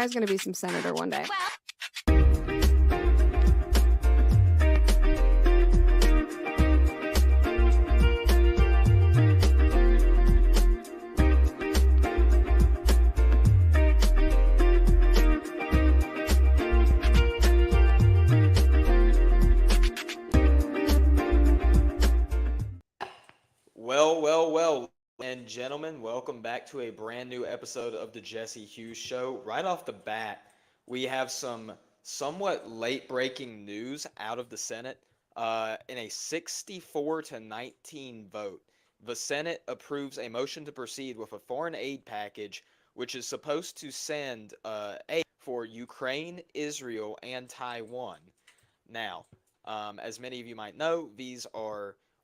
guy's going to be some senator one day. Well, and gentlemen, welcome back to a brand new episode of the Jesse Hughes Show. Right off the bat, we have some somewhat late-breaking news out of the Senate. In a 64-19 vote, the Senate approves a motion to proceed with a foreign aid package, which is supposed to send aid for Ukraine, Israel, and Taiwan. Now, as many of you might know,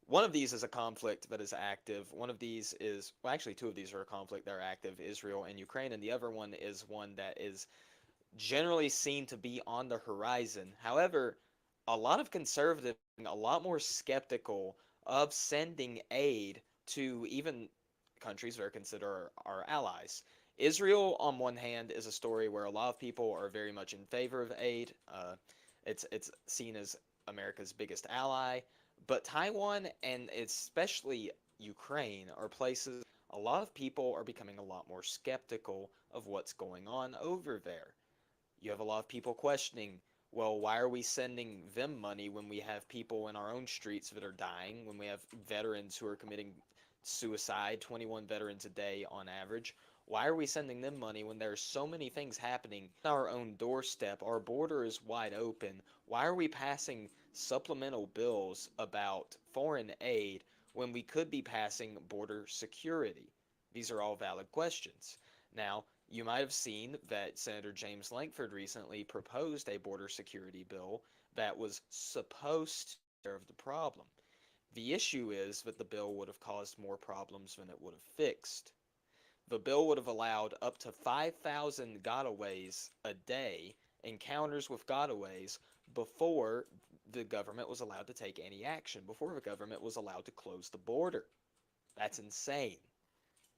one of these is a conflict that is active. One of these is, well, actually, two of these are a conflict that are active, Israel and Ukraine, and the other one is one that is generally seen to be on the horizon. However, a lot of conservatives are a lot more skeptical of sending aid to even countries that are considered our allies. Israel, on one hand, is a story where a lot of people are very much in favor of aid. It's seen as America's biggest ally. But Taiwan and especially Ukraine are places a lot of people are becoming a lot more skeptical of what's going on over there. You have a lot of people questioning, well, why are we sending them money when we have people in our own streets that are dying, when we have veterans who are committing suicide, 21 veterans a day on average? Why are we sending them money when there's so many things happening on our own doorstep? Our border is wide open. Why are we passing supplemental bills about foreign aid when we could be passing border security? These are all valid questions. Now, you might have seen that Senator James Lankford recently proposed a border security bill that was supposed to take care of the problem. The issue is that the bill would have caused more problems than it would have fixed. The bill would have allowed up to 5,000 gotaways a day, encounters with gotaways, before the government was allowed to take any action, before the government was allowed to close the border. That's insane.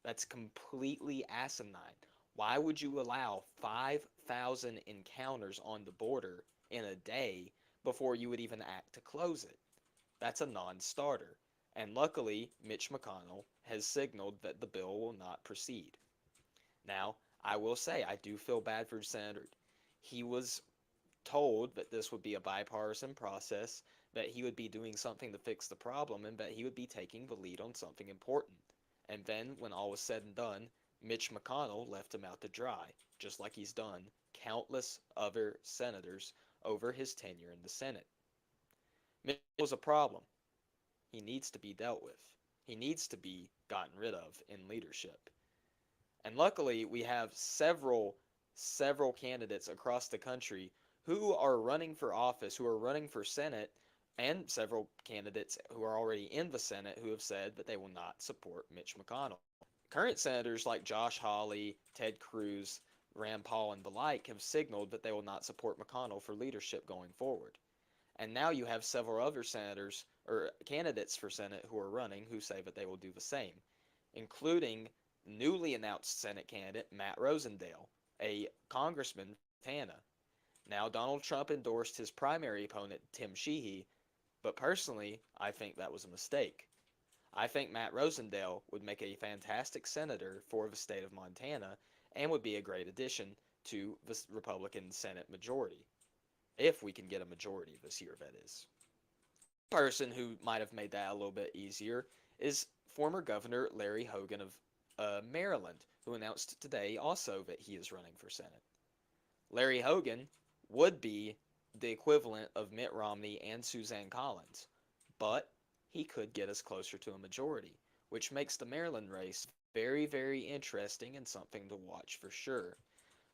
That's completely asinine. Why would you allow 5,000 encounters on the border in a day before you would even act to close it? That's a non-starter. And luckily, Mitch McConnell has signaled that the bill will not proceed. Now, I will say, I do feel bad for Senator. He was told that this would be a bipartisan process, that he would be doing something to fix the problem, and that he would be taking the lead on something important. And then, when all was said and done, Mitch McConnell left him out to dry, just like he's done countless other senators over his tenure in the Senate. Mitch was a problem. He needs to be dealt with. He needs to be gotten rid of in leadership. And luckily, we have several candidates across the country who are running for office, who are running for Senate, and several candidates who are already in the Senate who have said that they will not support Mitch McConnell. Current senators like Josh Hawley, Ted Cruz, Rand Paul, and the like have signaled that they will not support McConnell for leadership going forward. And now you have several other senators or candidates for Senate who are running who say that they will do the same, including newly announced Senate candidate Matt Rosendale, a congressman from Montana. Now, Donald Trump endorsed his primary opponent, Tim Sheehy, but personally, I think that was a mistake. I think Matt Rosendale would make a fantastic senator for the state of Montana and would be a great addition to the Republican Senate majority. If we can get a majority this year, that is. One person who might have made that a little bit easier is former Governor Larry Hogan of Maryland, who announced today also that he is running for Senate. Larry Hogan would be the equivalent of Mitt Romney and Suzanne Collins, but he could get us closer to a majority, which makes the Maryland race very, very interesting and something to watch for sure.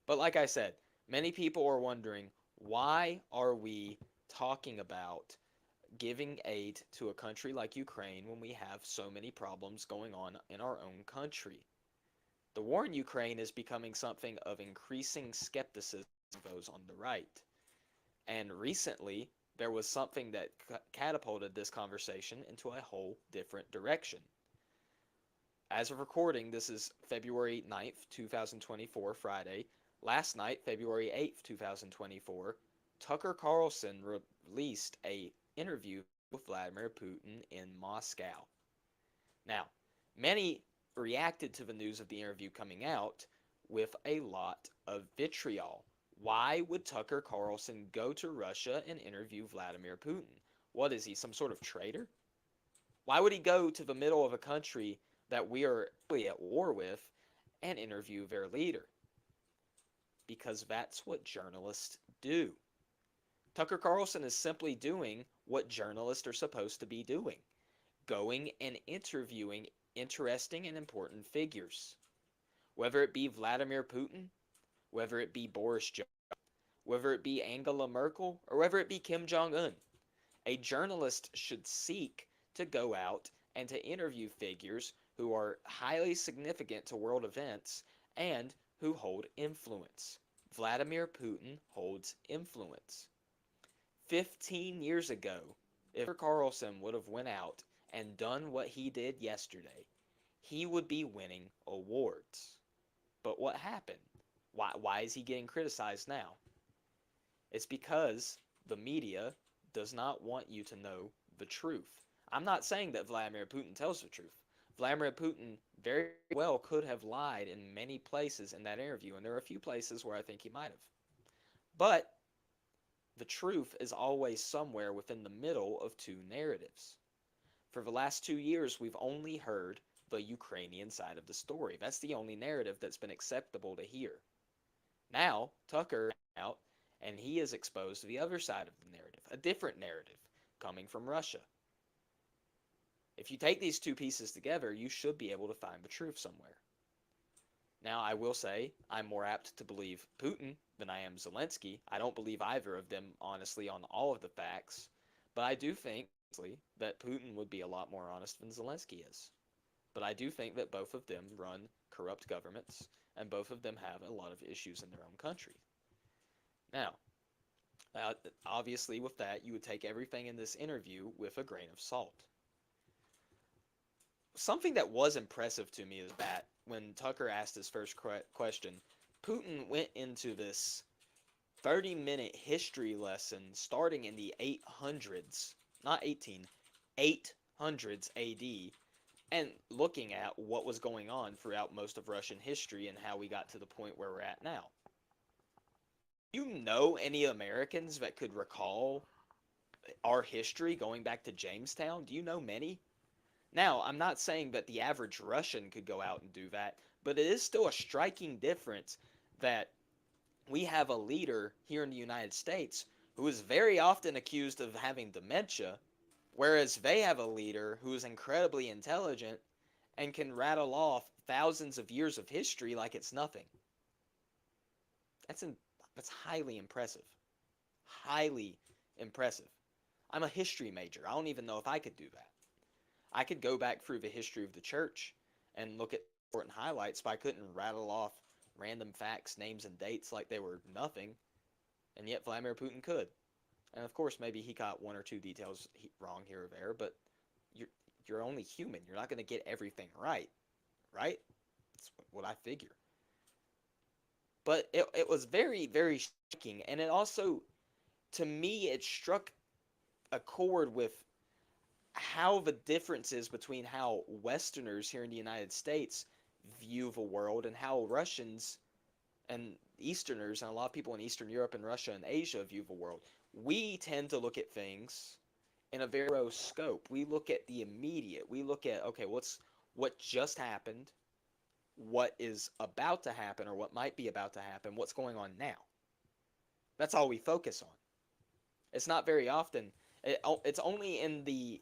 But like I said, many people are wondering, why are we talking about giving aid to a country like Ukraine when we have so many problems going on in our own country? The war in Ukraine is becoming something of increasing skepticism of those on the right. And recently, there was something that catapulted this conversation into a whole different direction. As of recording, this is February 9th, 2024, Friday. Last night, February 8th, 2024, Tucker Carlson released a interview with Vladimir Putin in Moscow. Now, many reacted to the news of the interview coming out with a lot of vitriol. Why would Tucker Carlson go to Russia and interview Vladimir Putin? What is he, some sort of traitor? Why would he go to the middle of a country that we are really at war with and interview their leader? Because that's what journalists do. Tucker Carlson is simply doing what journalists are supposed to be doing, going and interviewing interesting and important figures. Whether it be Vladimir Putin, whether it be Boris Johnson, whether it be Angela Merkel, or whether it be Kim Jong-un. A journalist should seek to go out and to interview figures who are highly significant to world events and who hold influence. Vladimir Putin holds influence. 15 years ago, if Carlson would have went out and done what he did yesterday, he would be winning awards. But what happened? Why is he getting criticized now? It's because the media does not want you to know the truth. I'm not saying that Vladimir Putin tells the truth. Vladimir Putin very well could have lied in many places in that interview, and there are a few places where I think he might have. But the truth is always somewhere within the middle of two narratives. For the last 2 years, we've only heard the Ukrainian side of the story. That's the only narrative that's been acceptable to hear. Now, Tucker out, and he is exposed to the other side of the narrative, a different narrative coming from Russia. If you take these two pieces together, you should be able to find the truth somewhere. Now, I will say I'm more apt to believe Putin than I am Zelensky. I don't believe either of them, honestly, on all of the facts. But I do think that Putin would be a lot more honest than Zelensky is. But I do think that both of them run corrupt governments, and both of them have a lot of issues in their own country. Now, obviously with that, you would take everything in this interview with a grain of salt. Something that was impressive to me is that when Tucker asked his first question, Putin went into this 30-minute history lesson starting in the 800s, not 18, 800s AD, and looking at what was going on throughout most of Russian history and how we got to the point where we're at now. Do you know any Americans that could recall our history going back to Jamestown? Do you know many? Now, I'm not saying that the average Russian could go out and do that, but it is still a striking difference that we have a leader here in the United States who is very often accused of having dementia, whereas they have a leader who is incredibly intelligent and can rattle off thousands of years of history like it's nothing. That's highly impressive. Highly impressive. I'm a history major. I don't even know if I could do that. I could go back through the history of the church and look at important highlights, but I couldn't rattle off random facts, names, and dates like they were nothing, and yet Vladimir Putin could. And of course, maybe he got one or two details wrong here or there, but you're only human. You're not going to get everything right? That's what I figure. But it was very, very striking, and it also, to me, it struck a chord with how the differences between how Westerners here in the United States view the world and how Russians and Easterners and a lot of people in Eastern Europe and Russia and Asia view the world. We tend to look at things in a very narrow scope. We look at the immediate. We look at, okay, what just happened, what is about to happen or what might be about to happen, what's going on now. That's all we focus on. It's not very often. It's only in the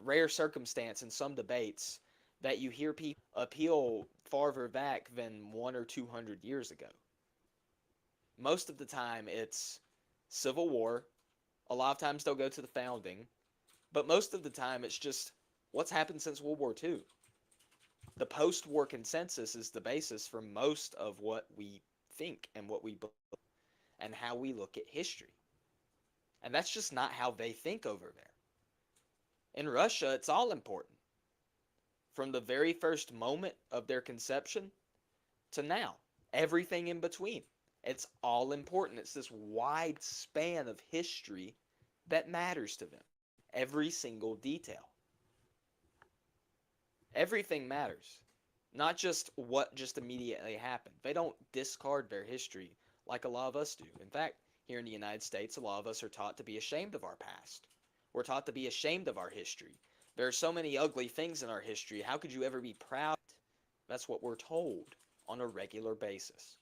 rare circumstance in some debates that you hear people appeal farther back than 100 or 200 years ago. Most of the time it's Civil War. A lot of times they'll go to the founding, but most of the time it's just what's happened since World War II. The post-war consensus is the basis for most of what we think and what we believe and how we look at history. And that's just not how they think over there. In Russia, it's all important. From the very first moment of their conception to now. everything in between. It's all important. It's this wide span of history that matters to them. Every single detail. Everything matters. Not just what just immediately happened. They don't discard their history like a lot of us do. In fact, here in the United States, a lot of us are taught to be ashamed of our past. We're taught to be ashamed of our history. There are so many ugly things in our history. How could you ever be proud? That's what we're told on a regular basis.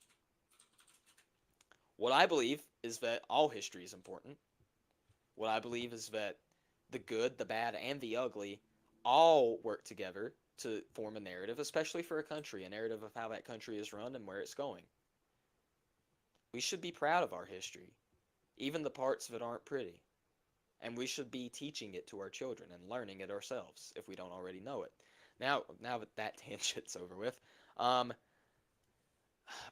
What I believe is that all history is important. What I believe is that the good, the bad, and the ugly all work together to form a narrative, especially for a country, a narrative of how that country is run and where it's going. We should be proud of our history, even the parts that aren't pretty. And we should be teaching it to our children and learning it ourselves if we don't already know it. Now that that tangent's over with,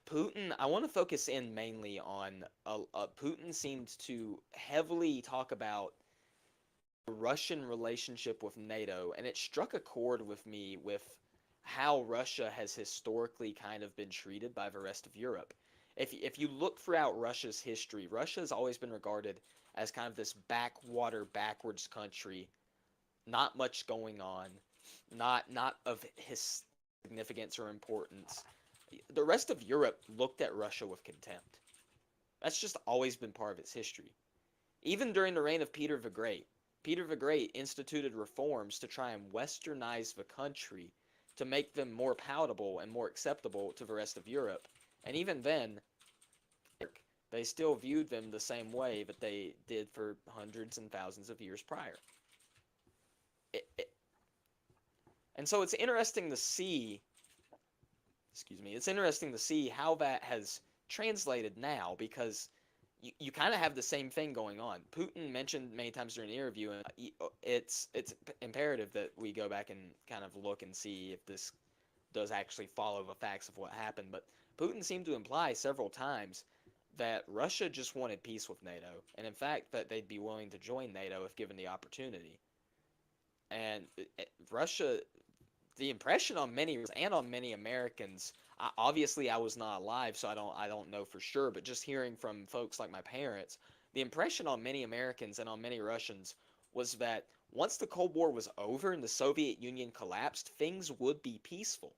Putin, I want to focus in mainly on Putin seemed to heavily talk about the Russian relationship with NATO, and it struck a chord with me with how Russia has historically kind of been treated by the rest of Europe. If you look throughout Russia's history, Russia has always been regarded as kind of this backwater, backwards country, not much going on, not of his significance or importance. The rest of Europe looked at Russia with contempt. That's just always been part of its history. Even during the reign of Peter the Great, Peter the Great instituted reforms to try and westernize the country to make them more palatable and more acceptable to the rest of Europe. And even then, they still viewed them the same way that they did for hundreds and thousands of years prior. And so it's interesting to see, it's interesting to see how that has translated now, because you kind of have the same thing going on. Putin mentioned many times during the interview, and it's imperative that we go back and kind of look and see if this does actually follow the facts of what happened. But Putin seemed to imply several times that Russia just wanted peace with NATO, and in fact that they'd be willing to join NATO if given the opportunity. And Russia, the impression on many and on many Americans, obviously I was not alive, so I don't know for sure, but just hearing from folks like my parents, the impression on many Americans and on many Russians was that once the Cold War was over and the Soviet Union collapsed, things would be peaceful.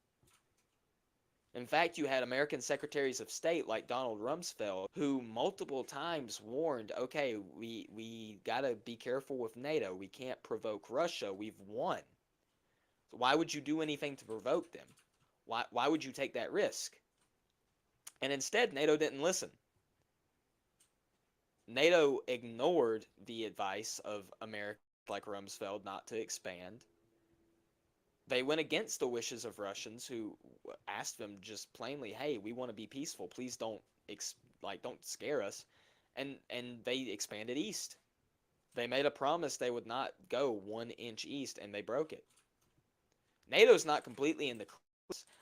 In fact, you had American secretaries of state like Donald Rumsfeld, who multiple times warned, okay, we gotta be careful with NATO. We can't provoke Russia. We've won. So why would you do anything to provoke them? Why would you take that risk? And instead, NATO didn't listen. NATO ignored the advice of Americans like Rumsfeld not to expand. They went against the wishes of Russians who asked them just plainly, "Hey, we want to be peaceful. Please don't don't scare us." And they expanded east. They made a promise they would not go 1 inch east, and they broke it. NATO's not completely in the clear.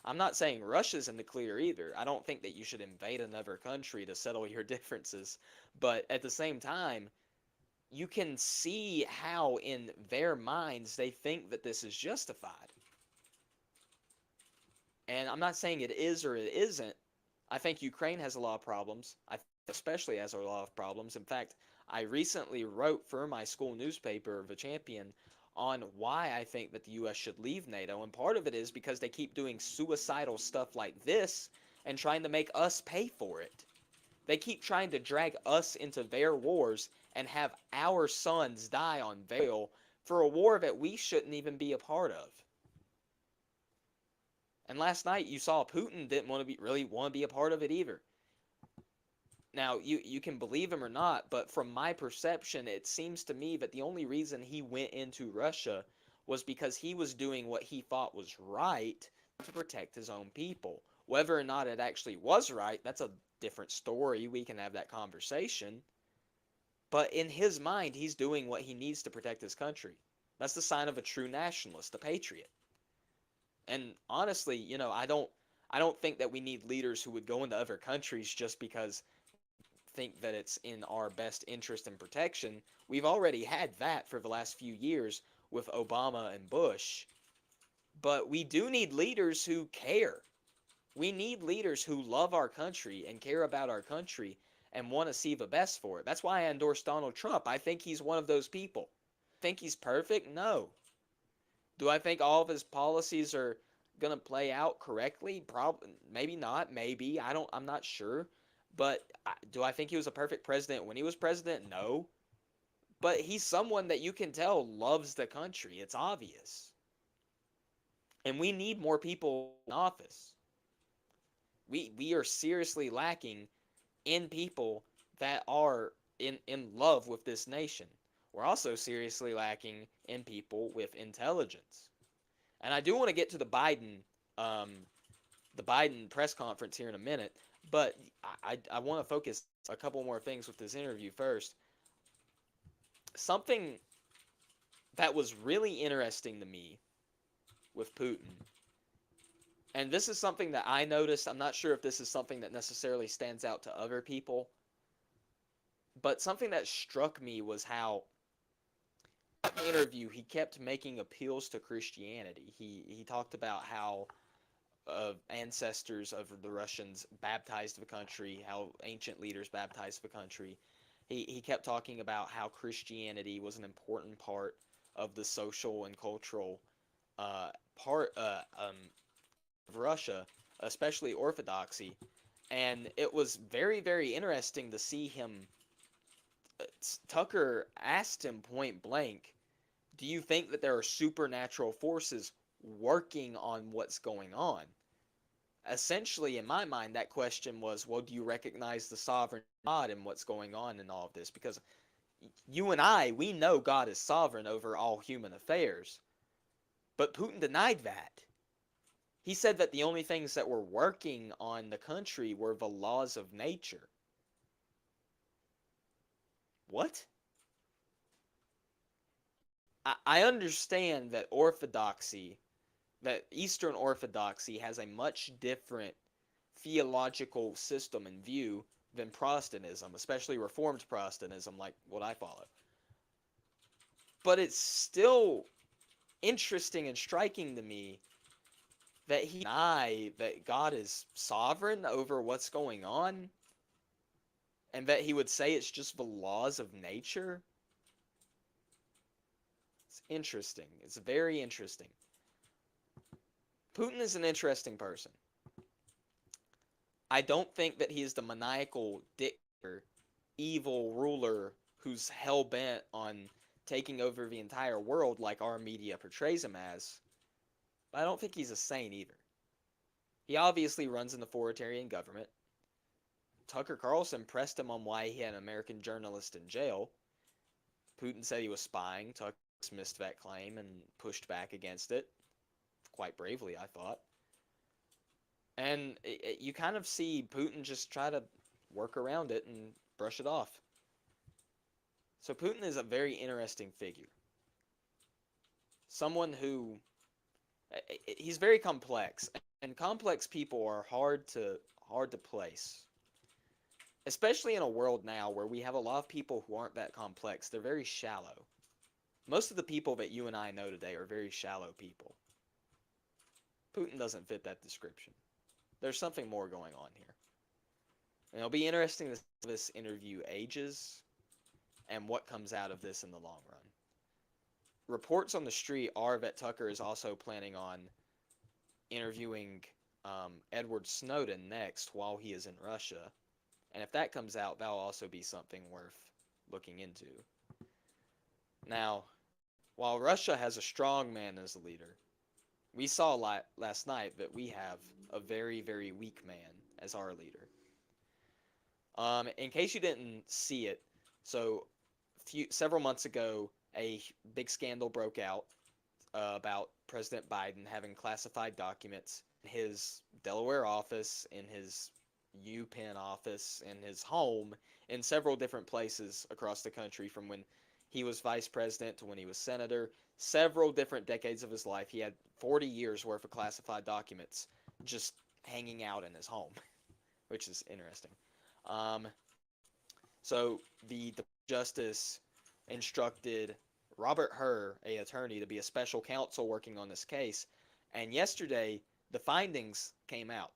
I'm not saying Russia's in the clear either. I don't think that you should invade another country to settle your differences. But at the same time, you can see how in their minds they think that this is justified. And I'm not saying it is or it isn't. I think Ukraine has a lot of problems. I think especially has a lot of problems. In fact, I recently wrote for my school newspaper, The Champion, on why I think that the U.S. should leave NATO. And part of it is because they keep doing suicidal stuff like this and trying to make us pay for it. They keep trying to drag us into their wars and have our sons die on veil for a war that we shouldn't even be a part of. And last night you saw Putin didn't really want to be a part of it either. Now, you can believe him or not, but from my perception, it seems to me that the only reason he went into Russia was because he was doing what he thought was right to protect his own people. Whether or not it actually was right, that's a different story. We can have that conversation. But in his mind, he's doing what he needs to protect his country. That's the sign of a true nationalist, a patriot. And honestly, I don't think that we need leaders who would go into other countries just because think that it's in our best interest and protection. We've already had that for the last few years with Obama and Bush. But we do need leaders who care. We need leaders who love our country and care about our country and want to see the best for it. That's why I endorse Donald Trump. I think he's one of those people. Think he's perfect? No. Do I think all of his policies are going to play out correctly? Probably, maybe not. Maybe I'm not sure. But do I think he was a perfect president when he was president? No. But he's someone that you can tell loves the country. It's obvious. And we need more people in office. We are seriously lacking in people that are in love with this nation. We're also seriously lacking in people with intelligence. And I do want to get to the Biden press conference here in a minute, but I want to focus a couple more things with this interview first. Something that was really interesting to me with Putin, and this is something that I noticed. I'm not sure if this is something that necessarily stands out to other people, but something that struck me was how in the interview he kept making appeals to Christianity. He talked about how ancestors of the Russians baptized the country, how ancient leaders baptized the country. He kept talking about how Christianity was an important part of the social and cultural part of Russia, especially Orthodoxy. And it was very, very interesting to see him. Tucker asked him point blank, do you think that there are supernatural forces working on what's going on? Essentially, in my mind, that question was, well, do you recognize the sovereign God in what's going on in all of this? Because you and I, we know God is sovereign over all human affairs. But Putin denied that. He said that the only things that were working on the country were the laws of nature. What? I understand that that Eastern Orthodoxy has a much different theological system and view than Protestantism, especially Reformed Protestantism, like what I follow. But it's still interesting and striking to me that he denied that God is sovereign over what's going on, and that he would say it's just the laws of nature. It's interesting. It's very interesting. Putin is an interesting person. I don't think that he is the maniacal dictator, evil ruler who's hell-bent on taking over the entire world like our media portrays him as. But I don't think he's a saint either. He obviously runs an authoritarian government. Tucker Carlson pressed him on why he had an American journalist in jail. Putin said he was spying. Tucker dismissed that claim and pushed back against it. Quite bravely, I thought. And you kind of see Putin just try to work around it and brush it off. So Putin is a very interesting figure. Someone who... he's very complex. And complex people are hard to place. Especially in a world now where we have a lot of people who aren't that complex. They're very shallow. Most of the people that you and I know today are very shallow people. Putin doesn't fit that description. There's something more going on here. And it'll be interesting to see how this interview ages and what comes out of this in the long run. Reports on the street are that Tucker is also planning on interviewing Edward Snowden next while he is in Russia. And if that comes out, that'll also be something worth looking into. Now, while Russia has a strong man as a leader, we saw last night that we have a very, very weak man as our leader. In case you didn't see it, so several months ago, a big scandal broke out about President Biden having classified documents in his Delaware office, in his UPenn office, in his home, in several different places across the country from when he was vice president to when he was senator. Several different decades of his life. He had 40 years worth of classified documents just hanging out in his home, which is interesting. So the Justice instructed Robert Hur, an attorney, to be a special counsel working on this case. And yesterday, the findings came out.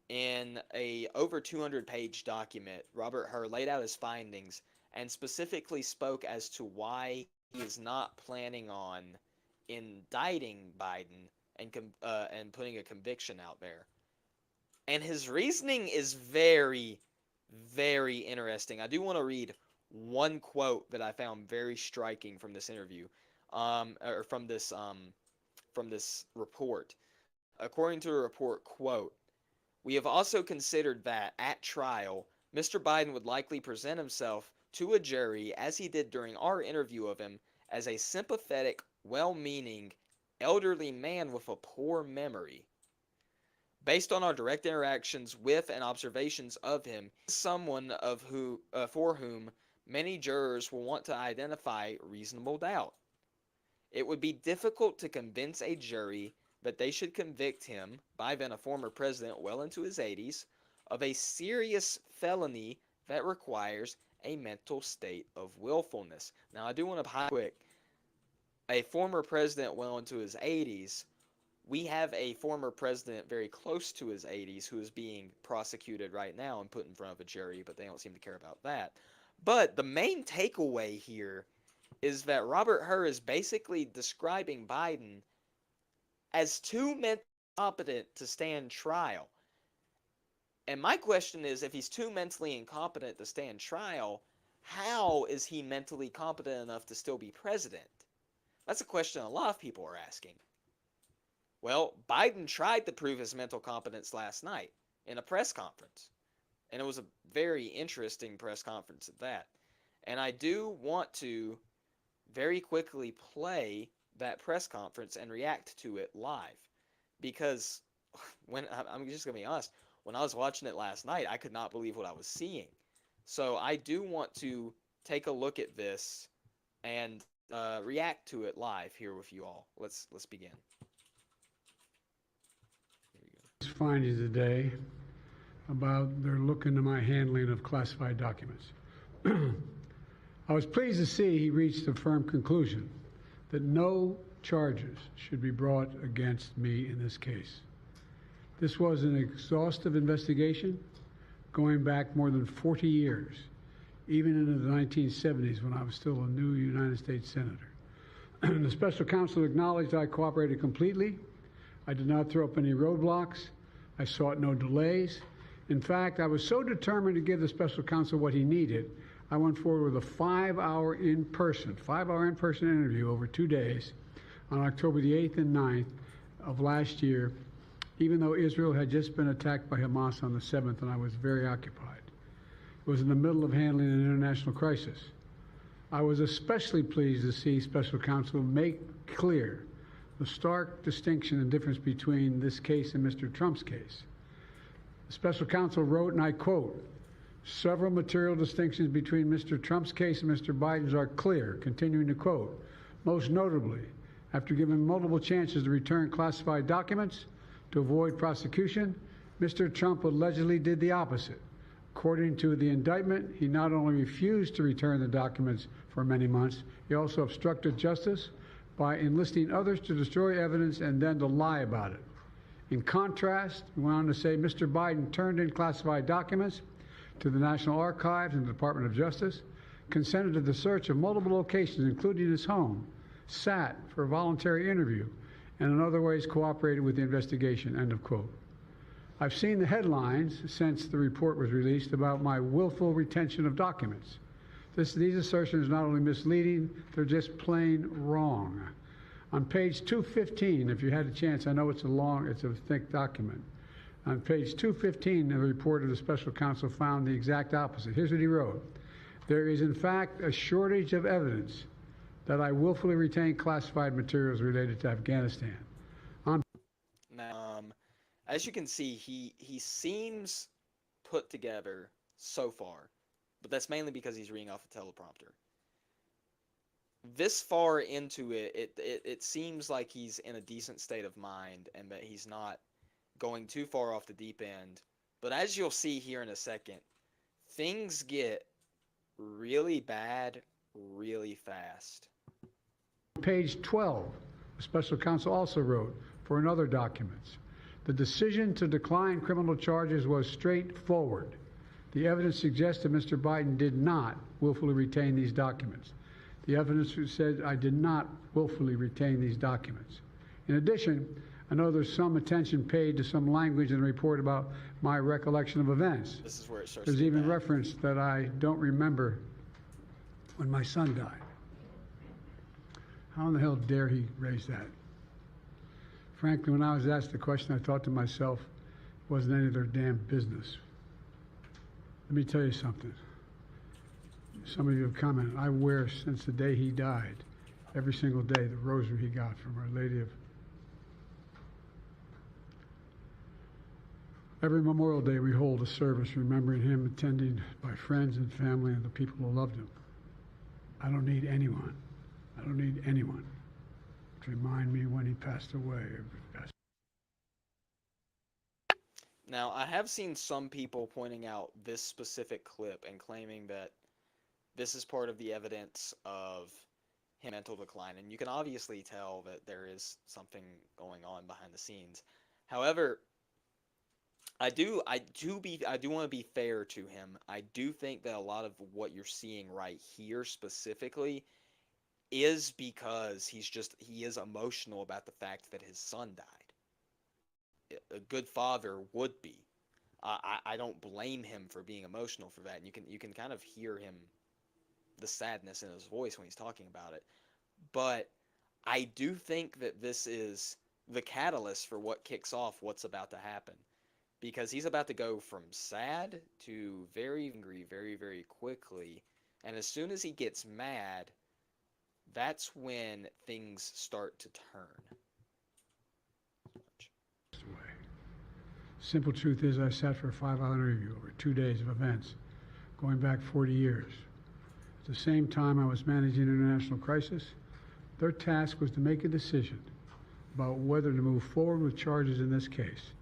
In a over 200-page document, Robert Hur laid out his findings and specifically spoke as to why he is not planning on indicting Biden and putting a conviction out there. And his reasoning is very, very interesting. I do want to read one quote that I found very striking from this interview, or from this report. According to a report, quote, "We have also considered that, at trial, Mr. Biden would likely present himself to a jury, as he did during our interview of him, as a sympathetic, well-meaning, elderly man with a poor memory. Based on our direct interactions with and observations of him, he is someone for whom many jurors will want to identify reasonable doubt. It would be difficult to convince a jury that they should convict him, by then a former president well into his 80s, of a serious felony that requires a mental state of willfulness." Now, I do want to highlight quick, a former president well into his 80s. We have a former president very close to his 80s who is being prosecuted right now and put in front of a jury, but they don't seem to care about that. But the main takeaway here is that Robert Hur is basically describing Biden as too mentally incompetent to stand trial. And my question is, if he's too mentally incompetent to stand trial, how is he mentally competent enough to still be president? That's a question a lot of people are asking. Well, Biden tried to prove his mental competence last night in a press conference. And it was a very interesting press conference at that. And I do want to very quickly play that press conference and react to it live. Because I'm just going to be honest, when I was watching it last night, I could not believe what I was seeing. So I do want to take a look at this and react to it live here with you all. Let's begin. Findings today about their look into my handling of classified documents. I was pleased to see he reached a firm conclusion that no charges should be brought against me in this case. This was an exhaustive investigation going back more than 40 years, even into the 1970s when I was still a new United States Senator. The special counsel acknowledged I cooperated completely. I did not throw up any roadblocks. I sought no delays. In fact, I was so determined to give the special counsel what he needed, I went forward with a 5-hour in-person interview over 2 days on October the 8th and 9th of last year, even though Israel had just been attacked by Hamas on the 7th and I was very occupied. It was in the middle of handling an international crisis. I was especially pleased to see special counsel make clear the stark distinction and difference between this case and Mr. Trump's case. The special counsel wrote, and I quote, "Several material distinctions between Mr. Trump's case and Mr. Biden's are clear," continuing to quote, "Most notably, after given multiple chances to return classified documents to avoid prosecution, Mr. Trump allegedly did the opposite. According to the indictment, he not only refused to return the documents for many months, he also obstructed justice by enlisting others to destroy evidence and then to lie about it. In contrast," he went on to say, "Mr. Biden turned in classified documents to the National Archives and the Department of Justice, consented to the search of multiple locations, including his home, sat for a voluntary interview, and in other ways cooperated with the investigation," end of quote. I've seen the headlines since the report was released about my willful retention of documents. These assertions are not only misleading, they're just plain wrong. On page 215, if you had a chance, I know it's a thick document. On page 215, the report of the special counsel found the exact opposite. Here's what he wrote. "There is, in fact, a shortage of evidence that I willfully retained classified materials related to Afghanistan." Now, as you can see, he seems put together so far, but that's mainly because he's reading off a teleprompter. This far into it seems like he's in a decent state of mind and that he's not going too far off the deep end. But as you'll see here in a second, things get really bad really fast. Page 12, the special counsel also wrote for another documents. The decision to decline criminal charges was straightforward. The evidence suggests that Mr. Biden did not willfully retain these documents. The evidence said I did not willfully retain these documents. In addition, I know there's some attention paid to some language in the report about my recollection of events. This is where it starts. There's even reference that I don't remember when my son died. How in the hell dare he raise that? Frankly, when I was asked the question, I thought to myself, it wasn't any of their damn business. Let me tell you something. Some of you have commented, I wear since the day he died, every single day, the rosary he got from Our Lady of... Every Memorial Day we hold a service remembering him, attended by friends and family and the people who loved him. I don't need anyone to remind me when he passed away. Now, I have seen some people pointing out this specific clip and claiming that this is part of the evidence of his mental decline, and you can obviously tell that there is something going on behind the scenes. However, I do want to be fair to him. I do think that a lot of what you're seeing right here specifically is because he is emotional about the fact that his son died. A good father would be. I don't blame him for being emotional for that. And you can kind of hear him, the sadness in his voice when he's talking about it. But I do think that this is the catalyst for what kicks off what's about to happen. Because he's about to go from sad to very angry very, very quickly. And as soon as he gets mad, that's when things start to turn. Simple truth is I sat for a 5-hour interview over 2 days of events going back 40 years. At the same time I was managing an international crisis, their task was to make a decision about whether to move forward with charges in this case.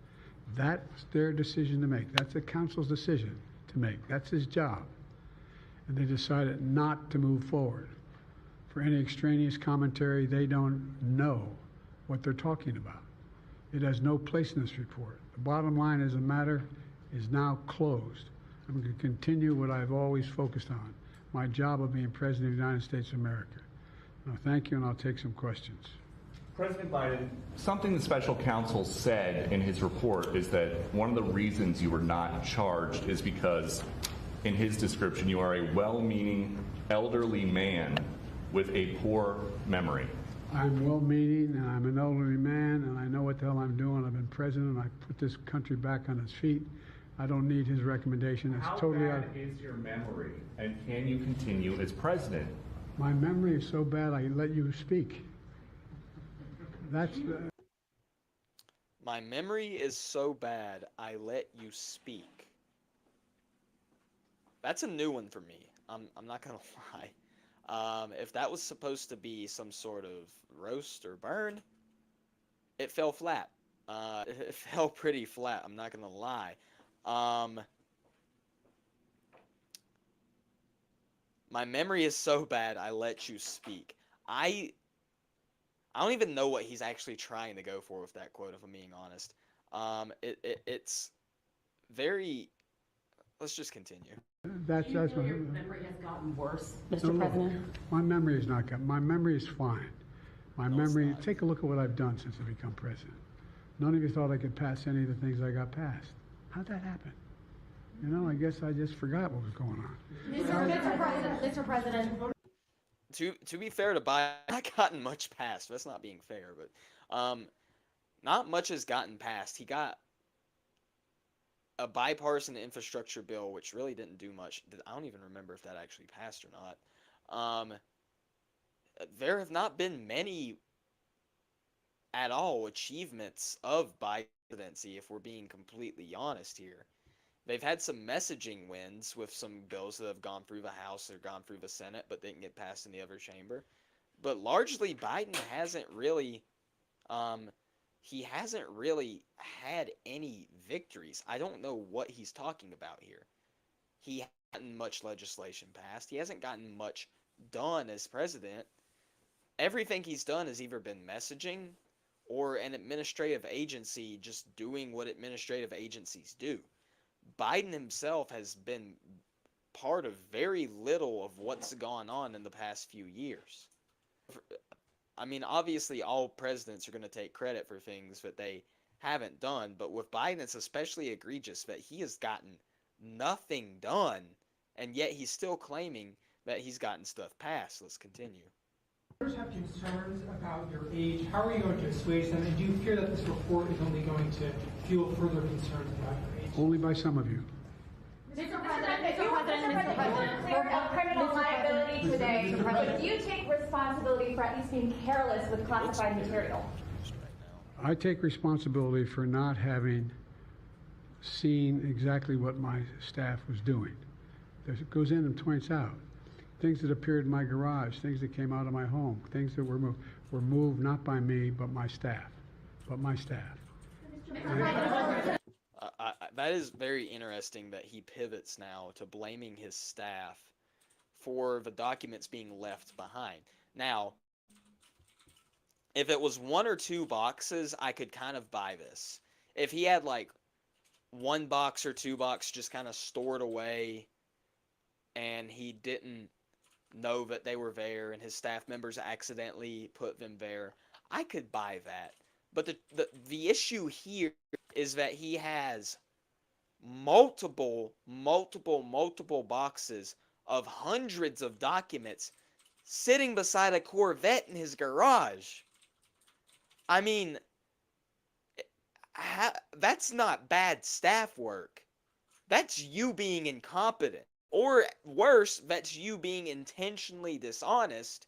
That's their decision to make. That's the counsel's decision to make. That's his job. And they decided not to move forward. For any extraneous commentary, they don't know what they're talking about. It has no place in this report. The bottom line is the matter is now closed. I'm going to continue what I've always focused on, my job of being President of the United States of America. Now, thank you, and I'll take some questions. President Biden, something the special counsel said in his report is that one of the reasons you were not charged is because, in his description, you are a well-meaning elderly man with a poor memory. I'm well-meaning, and I'm an elderly man, and I know what the hell I'm doing. I've been president, and I put this country back on its feet. I don't need his recommendation. It's totally out. How bad is your memory, and can you continue as president? My memory is so bad I let you speak. That's My memory is so bad, I let you speak. That's a new one for me. I'm not gonna lie. If that was supposed to be some sort of roast or burn, it fell flat. It fell pretty flat, I'm not gonna lie. My memory is so bad, I let you speak. I don't even know what he's actually trying to go for with that quote, if I'm being honest. It's very... Let's just continue. that's Do you feel my your memory has gotten worse, Mr. No, President? my memory is not good. My memory is fine. My No, it's memory. not. Take a look at what I've done since I become president. None of you thought I could pass any of the things I got passed. How'd that happen? You know, I guess I just forgot what was going on. Mr. President. To be fair to Biden, not gotten much passed. That's not being fair, but not much has gotten passed. He got a bipartisan infrastructure bill, which really didn't do much. I don't even remember if that actually passed or not. There have not been many at all achievements of Biden's presidency, if we're being completely honest here. They've had some messaging wins with some bills that have gone through the House or gone through the Senate, but didn't get passed in the other chamber. But largely, Biden hasn't really, he hasn't really had any victories. I don't know what he's talking about here. He hasn't gotten much legislation passed. He hasn't gotten much done as president. Everything he's done has either been messaging or an administrative agency just doing what administrative agencies do. Biden himself has been part of very little of what's gone on in the past few years. I mean, obviously, all presidents are going to take credit for things that they haven't done, but with Biden, it's especially egregious that he has gotten nothing done, and yet he's still claiming that he's gotten stuff passed. Let's continue. Voters have concerns about your age. How are you going to assuage them? And do you fear that this report is only going to fuel further concerns about your age? Only by some of you. Mr. President, cleared up criminal liability today. But do you take responsibility for at least being careless with classified material? I take responsibility for not having seen exactly what my staff was doing. It goes in and points out things that appeared in my garage, things that came out of my home, things that were moved not by me, but my staff. That is very interesting that he pivots now to blaming his staff for the documents being left behind. Now, if it was 1 or 2 boxes, I could kind of buy this. If he had like 1 box or 2 boxes just kind of stored away and he didn't know that they were there and his staff members accidentally put them there, I could buy that. But the issue here is that he has multiple boxes of hundreds of documents sitting beside a Corvette in his garage. I mean, that's not bad staff work. That's you being incompetent. Or worse, that's you being intentionally dishonest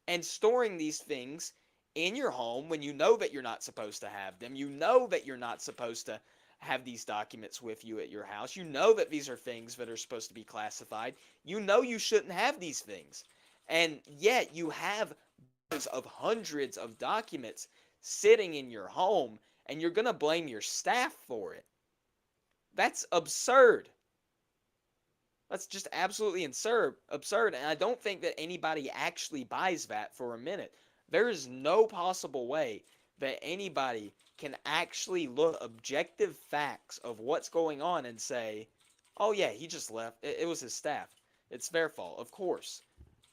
and storing these things in your home when you know that you're not supposed to have them. You know that you're not supposed to have these documents with you at your house. You know that these are things that are supposed to be classified. You know you shouldn't have these things. And yet you have of hundreds of documents sitting in your home, and you're going to blame your staff for it. That's absurd. That's just absolutely absurd. And I don't think that anybody actually buys that for a minute. There is no possible way that anybody can actually look objective facts of what's going on and say, oh yeah, he just left. It was his staff. It's their fault, of course.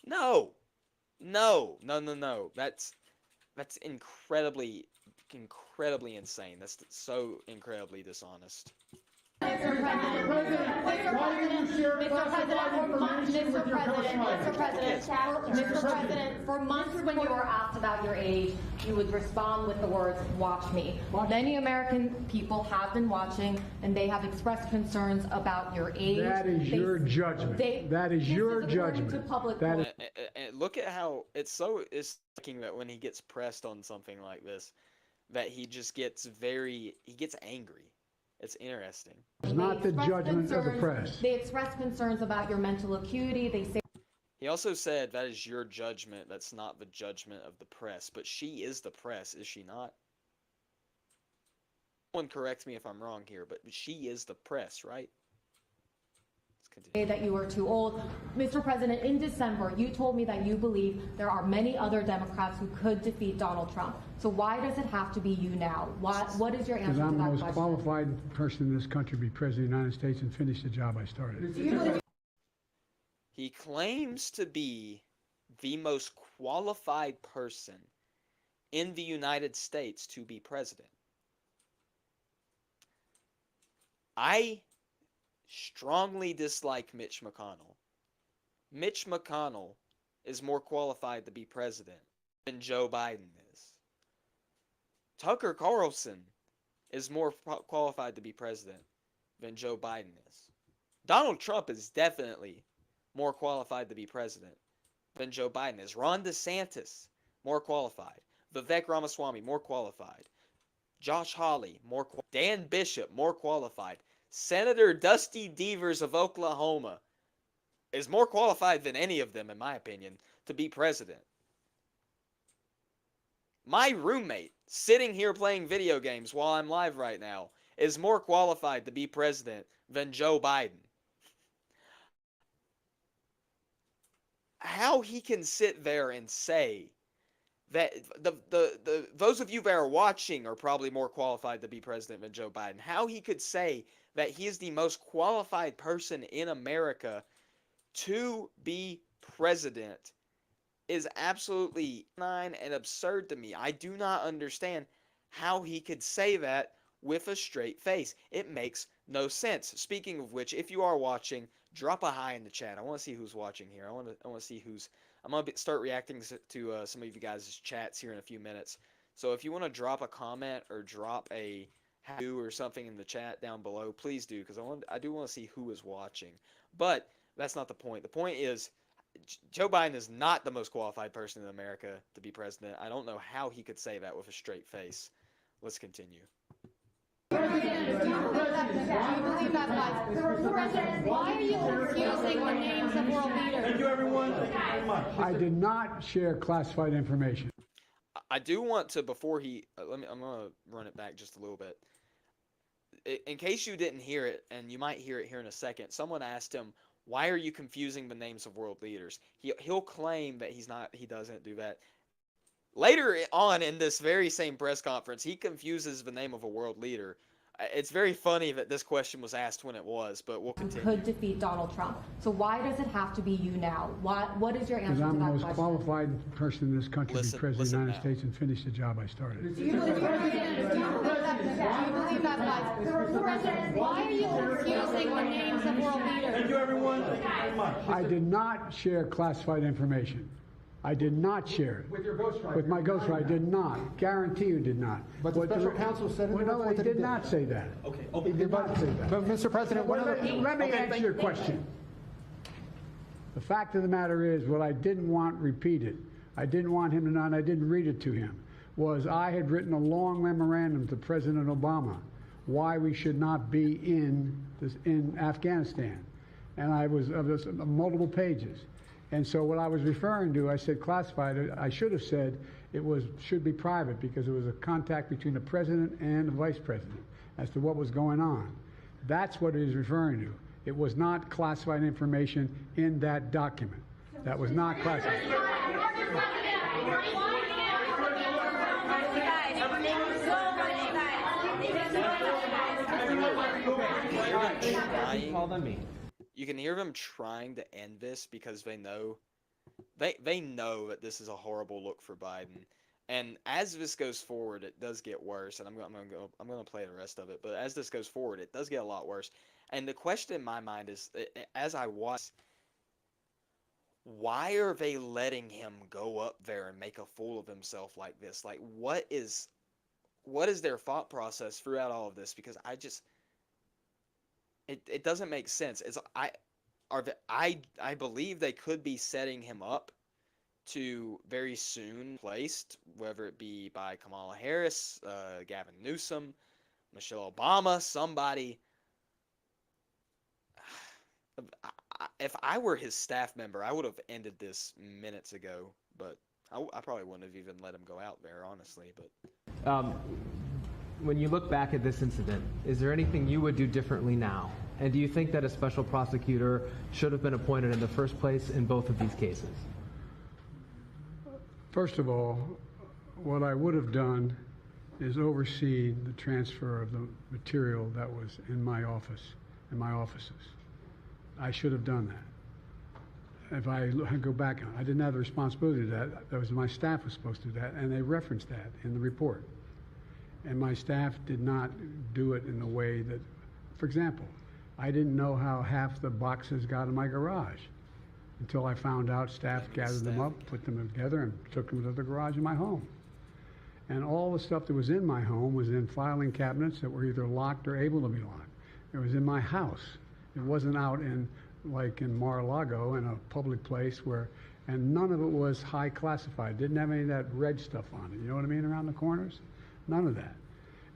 No. That's incredibly insane. That's so incredibly dishonest. Mr. President, for months when you were asked about your age, you would respond with the words, "Watch me." Many American people have been watching, and they have expressed concerns about your age. That is your judgment. That is your judgment. And look at how it's shocking that when he gets pressed on something like this, that he just gets angry. It's interesting. It's not the judgment of the press. They express concerns about your mental acuity. They say. He also said that is your judgment. That's not the judgment of the press. But she is the press, is she not? Someone correct me if I'm wrong here, but she is the press, right? That you are too old. Mr. President, in December, you told me that you believe there are many other Democrats who could defeat Donald Trump. So why does it have to be you now? What is your answer to that question? Because I'm the most qualified person in this country to be President of the United States and finish the job I started. He claims to be the most qualified person in the United States to be president. I strongly dislike Mitch McConnell. Mitch McConnell is more qualified to be president than Joe Biden is. Tucker Carlson is more qualified to be president than Joe Biden is. Donald Trump is definitely more qualified to be president than Joe Biden is. Ron DeSantis, more qualified. Vivek Ramaswamy, more qualified. Josh Hawley, more qualified. Dan Bishop, more qualified. Senator Dusty Devers of Oklahoma is more qualified than any of them, in my opinion, to be president. My roommate, sitting here playing video games while I'm live right now, is more qualified to be president than Joe Biden. How he can sit there and say that the those of you that are watching are probably more qualified to be president than Joe Biden. How he could say that he is the most qualified person in America to be president is absolutely asinine and absurd to me. I do not understand how he could say that with a straight face. It makes no sense. Speaking of which, if you are watching, drop a hi in the chat. I want to see who's watching here. I want to see who's. I'm going to start reacting to some of you guys' chats here in a few minutes. So if you want to drop a comment or drop a how or something in the chat down below, please do, because I do want to see who is watching. But that's not the point. The point is Joe Biden is not the most qualified person in America to be president. I don't know how he could say that with a straight face. Let's continue. Why are you confusing the names of world leaders? Thank you, everyone. Thank you very much. I did not share classified information. I do want to, before he, I'm going to run it back just a little bit. In case you didn't hear it, and you might hear it here in a second, someone asked him, why are you confusing the names of world leaders? He'll claim that he doesn't do that. Later on in this very same press conference, he confuses the name of a world leader. It's very funny that this question was asked when it was, but we'll continue. Could defeat Donald Trump. So why does it have to be you now? What is your answer to that question? Because I'm the most qualified person in this country to be president of the United now. States and finish the job I started. Do you believe that? Why are you confusing the names of world leaders? Thank you, everyone. Thank you very much. I did not share classified information. I did not share it. With your ghostwriter. With my ghostwriter, I did not. Guarantee you did not. But the special counsel said in the no, report he that he did not say that. Okay. He did not say that. But Mr. President, one of the... Let me answer your question. The fact of the matter is, what I didn't want repeated, I didn't want him to know, and I didn't read it to him, was I had written a long memorandum to President Obama why we should not be in Afghanistan. And I was of this multiple pages. And so what I was referring to, I said classified. I should have said should be private, because it was a contact between the president and the vice president as to what was going on. That's what it is referring to. It was not classified information in that document. That was not classified. You can hear them trying to end this because they know that this is a horrible look for Biden. And as this goes forward, it does get worse. And I'm going to play the rest of it. But as this goes forward, it does get a lot worse. And the question in my mind is, as I watch, why are they letting him go up there and make a fool of himself like this? Like, what is their thought process throughout all of this? Because it doesn't make sense. I believe they could be setting him up to very soon placed, whether it be by Kamala Harris, Gavin Newsom, Michelle Obama, somebody. If I were his staff member, I would have ended this minutes ago, but I probably wouldn't have even let him go out there, honestly. But when you look back at this incident, is there anything you would do differently now? And do you think that a special prosecutor should have been appointed in the first place in both of these cases? First of all, what I would have done is oversee the transfer of the material that was in my office, in my offices. I should have done that. If I go back, I didn't have the responsibility to that. That was my staff was supposed to do that, and they referenced that in the report. And my staff did not do it in the way that, for example, I didn't know how half the boxes got in my garage until I found out staff gathered them up, put them together, and took them to the garage in my home. And all the stuff that was in my home was in filing cabinets that were either locked or able to be locked. It was in my house. It wasn't out in, like in Mar-a-Lago, in a public place and none of it was high classified. Didn't have any of that red stuff on it. You know what I mean, around the corners? None of that.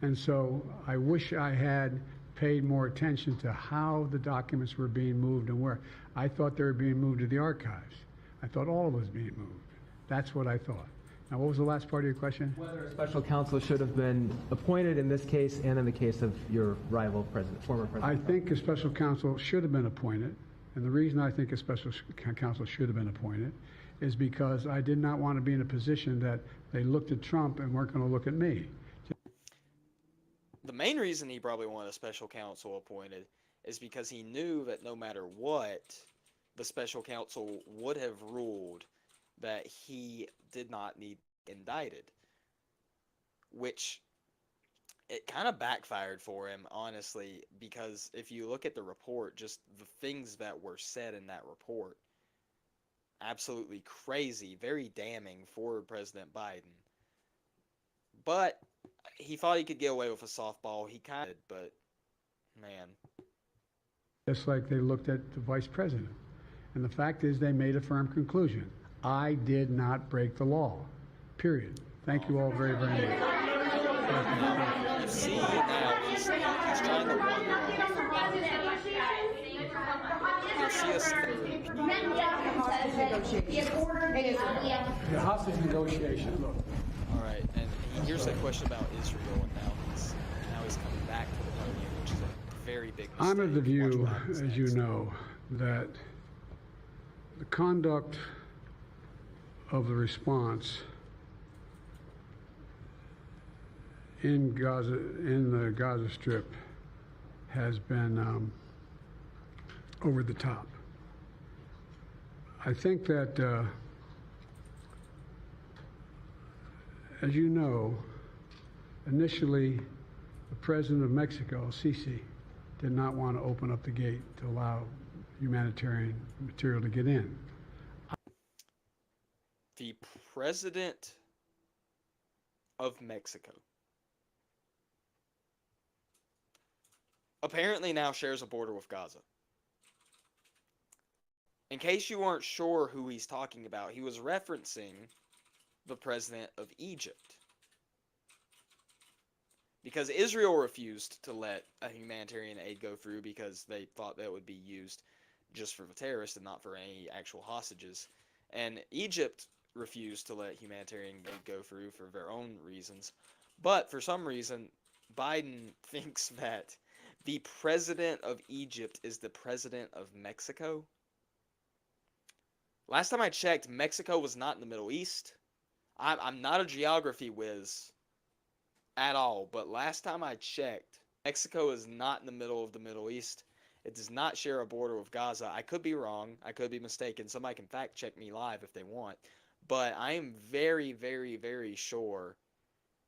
And so I wish I had paid more attention to how the documents were being moved and where. I thought they were being moved to the archives. I thought all of it was being moved. That's what I thought. Now, what was the last part of your question? Whether a special counsel should have been appointed in this case and in the case of your rival president, former president. I think a special counsel should have been appointed. And the reason I think a special counsel should have been appointed is because I did not want to be in a position that they looked at Trump and weren't going to look at me. The main reason he probably wanted a special counsel appointed is because he knew that no matter what, the special counsel would have ruled that he did not need indicted, which it kind of backfired for him, honestly, because if you look at the report, just the things that were said in that report, absolutely crazy, very damning for President Biden. But he thought he could get away with a softball. He kind of did, but man. Just like they looked at the vice president. And the fact is they made a firm conclusion. I did not break the law, period. Thank you all very, very much. You see now, he's trying to wander off. The hostage negotiation, look. All right, and here's that question about Israel, and now he's coming back to the podium, which is a very big mistake. I'm of the view, Watch what happens as you next. know, that the conduct of the response in Gaza, in the Gaza Strip, has been over the top. I think that, as you know, initially, the president of Mexico, Sisi, did not want to open up the gate to allow humanitarian material to get in. The president of Mexico apparently now shares a border with Gaza. In case you weren't sure who he's talking about, he was referencing the president of Egypt. Because Israel refused to let a humanitarian aid go through because they thought that would be used just for the terrorists and not for any actual hostages. And Egypt refused to let humanitarian aid go through for their own reasons. But for some reason, Biden thinks that the president of Egypt is the president of Mexico. Last time I checked, Mexico was not in the Middle East. I'm not a geography whiz at all, but last time I checked, Mexico is not in the middle of the Middle East. It does not share a border with Gaza. I could be wrong. I could be mistaken. Somebody can fact check me live if they want. But I am very, very, very sure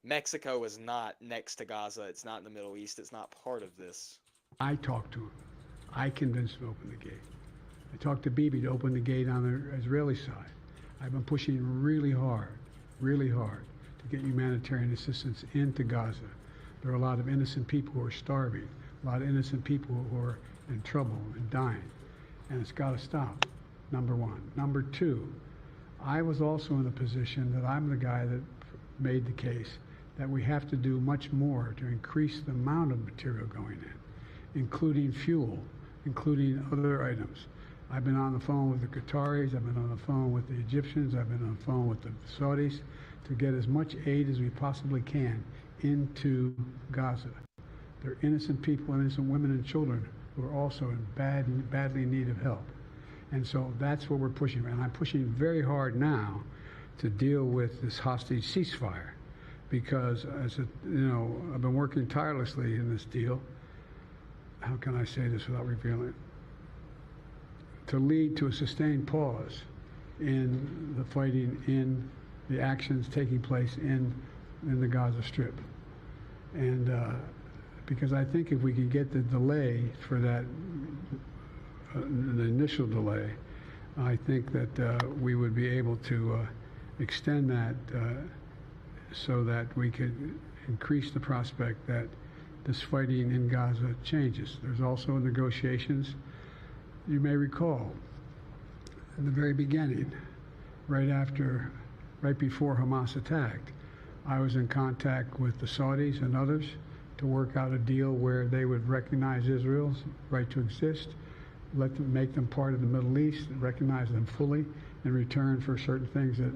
Mexico is not next to Gaza. It's not in the Middle East. It's not part of this. I talked to him. I convinced him to open the gate. I talked to Bibi to open the gate on the Israeli side. I've been pushing really hard to get humanitarian assistance into Gaza. There are a lot of innocent people who are starving, a lot of innocent people who are in trouble and dying, and it's got to stop, number one. Number two, I was also in a position that I'm the guy that made the case that we have to do much more to increase the amount of material going in, including fuel, including other items. I've been on the phone with the Qataris, I've been on the phone with the Egyptians, I've been on the phone with the Saudis to get as much aid as we possibly can into Gaza. There are innocent people, innocent women and children who are also in badly in need of help. And so that's what we're pushing. And I'm pushing very hard now to deal with this hostage ceasefire because, I've been working tirelessly in this deal. How can I say this without revealing it? To lead to a sustained pause in the fighting, in the actions taking place in the Gaza Strip. And because I think if we could get the delay for that, the initial delay, I think that we would be able to extend that so that we could increase the prospect that this fighting in Gaza changes. There's also negotiations. You may recall, in the very beginning, right before Hamas attacked, I was in contact with the Saudis and others to work out a deal where they would recognize Israel's right to exist, make them part of the Middle East, recognize them fully in return for certain things that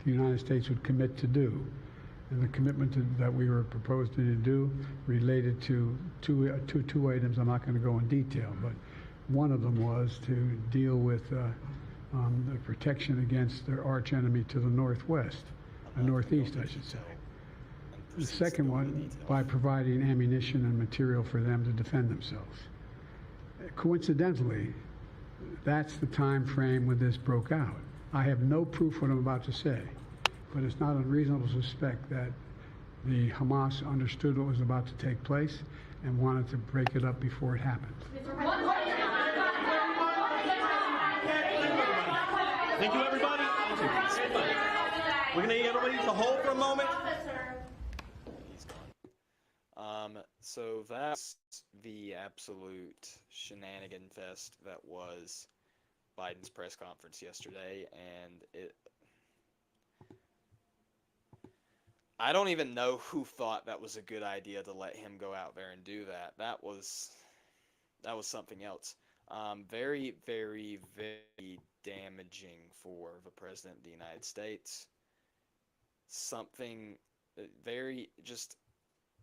the United States would commit to do. And the commitment that we were proposing to do related to two items. I'm not going to go in detail, but one of them was to deal with the protection against their arch enemy to the northwest, the northeast, I should say. The second one, by providing ammunition and material for them to defend themselves. Coincidentally, that's the time frame when this broke out. I have no proof what I'm about to say, but it's not unreasonable to suspect that the Hamas understood what was about to take place and wanted to break it up before it happened. Thank you, everybody. We're going to get everybody to hold for a moment. He's gone. So that's the absolute shenanigan fest that was Biden's press conference yesterday, and I don't even know who thought that was a good idea to let him go out there and do that. That was something else. Very, very, very damaging for the President of the United States. Something very, just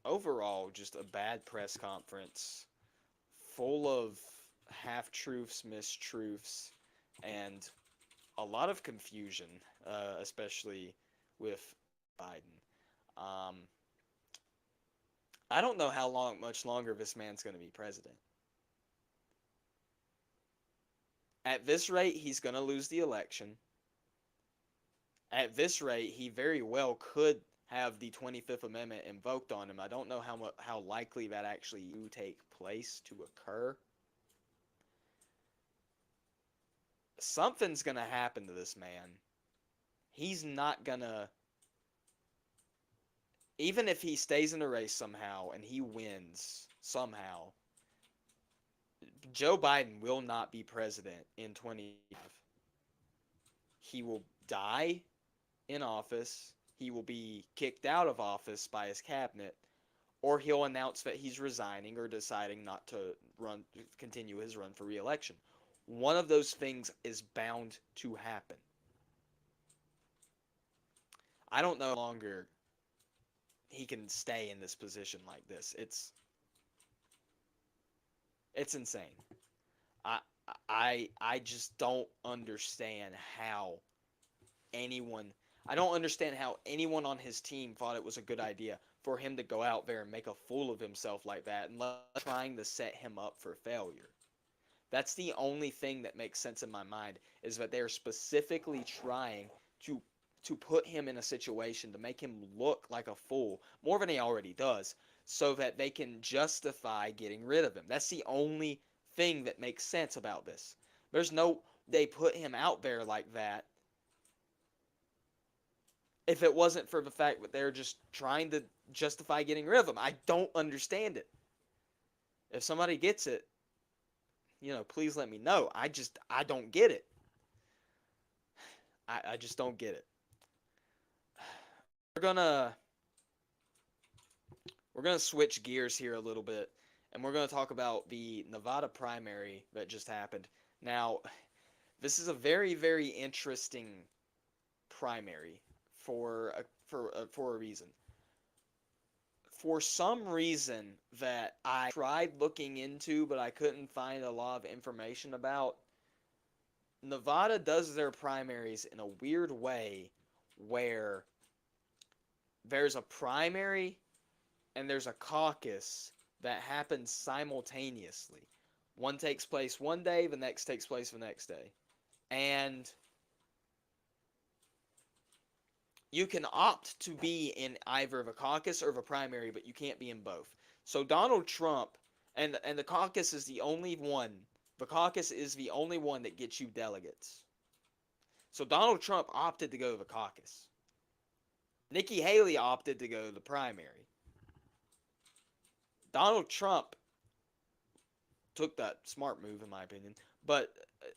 overall, just a bad press conference full of half-truths, mistruths, and a lot of confusion, especially with Biden. I don't know how much longer this man's going to be president. At this rate, he's going to lose the election. At this rate, he very well could have the 25th Amendment invoked on him. I don't know how likely that actually will take place to occur. Something's going to happen to this man. He's not going to... Even if he stays in the race somehow and he wins somehow, Joe Biden will not be president in 2025. He will die in office. He will be kicked out of office by his cabinet, or he'll announce that he's resigning or deciding not to continue his run for re-election. One of those things is bound to happen. I don't know how longer he can stay in this position like this. It's insane. I just don't understand how anyone on his team thought it was a good idea for him to go out there and make a fool of himself like that and trying to set him up for failure. That's the only thing that makes sense in my mind, is that they're specifically trying to put him in a situation to make him look like a fool, more than he already does, so that they can justify getting rid of him. That's the only thing that makes sense about this. They put him out there like that if it wasn't for the fact that they're just trying to justify getting rid of him. I don't understand it. If somebody gets it, please let me know. I don't get it. I just don't get it. We're gonna switch gears here a little bit, and we're gonna talk about the Nevada primary that just happened. Now, this is a very, very interesting primary for a reason. For some reason that I tried looking into, but I couldn't find a lot of information about, Nevada does their primaries in a weird way where there's a primary and there's a caucus that happens simultaneously. One takes place one day, the next takes place the next day. And you can opt to be in either the caucus or the primary, but you can't be in both. So Donald Trump, and the caucus is the only one. The caucus is the only one that gets you delegates. So Donald Trump opted to go to the caucus. Nikki Haley opted to go to the primary. Donald Trump took that smart move, in my opinion.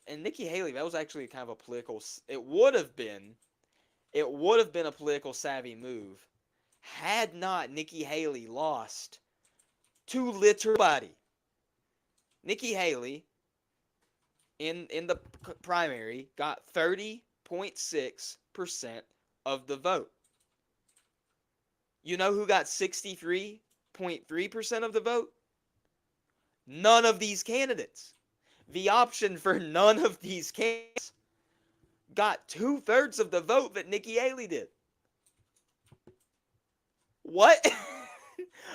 And Nikki Haley, that was actually kind of a political... It would have been a political savvy move had not Nikki Haley lost to literally. Nikki Haley, in the primary, got 30.6% of the vote. You know who got 63.3% of the vote? None of these candidates. The option for none of these candidates got 2/3 of the vote that Nikki Haley did. What?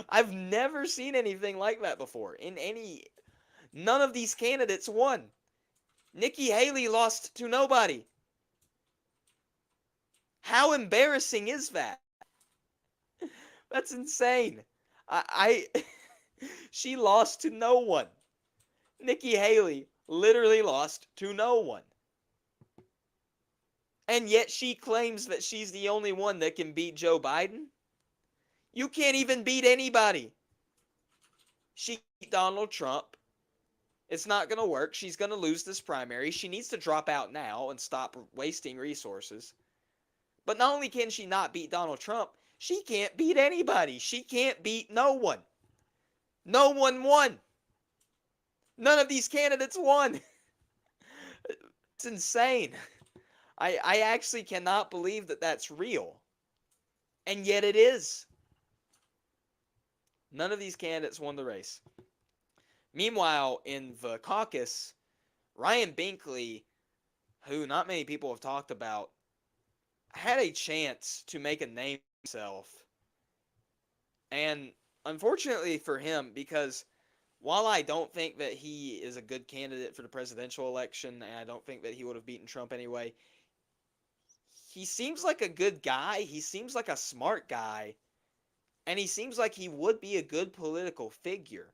I've never seen anything like that before. None of these candidates won. Nikki Haley lost to nobody. How embarrassing is that? That's insane. She lost to no one. Nikki Haley literally lost to no one. And yet she claims that she's the only one that can beat Joe Biden? You can't even beat anybody. She beat Donald Trump. It's not going to work. She's going to lose this primary. She needs to drop out now and stop wasting resources. But not only can she not beat Donald Trump, she can't beat anybody. She can't beat no one. No one won. None of these candidates won. It's insane. I actually cannot believe that that's real. And yet it is. None of these candidates won the race. Meanwhile, in the caucus, Ryan Binkley, who not many people have talked about, had a chance to make a name for himself. And unfortunately for him, because while I don't think that he is a good candidate for the presidential election, and I don't think that he would have beaten Trump anyway, he seems like a good guy. He seems like a smart guy. And he seems like he would be a good political figure.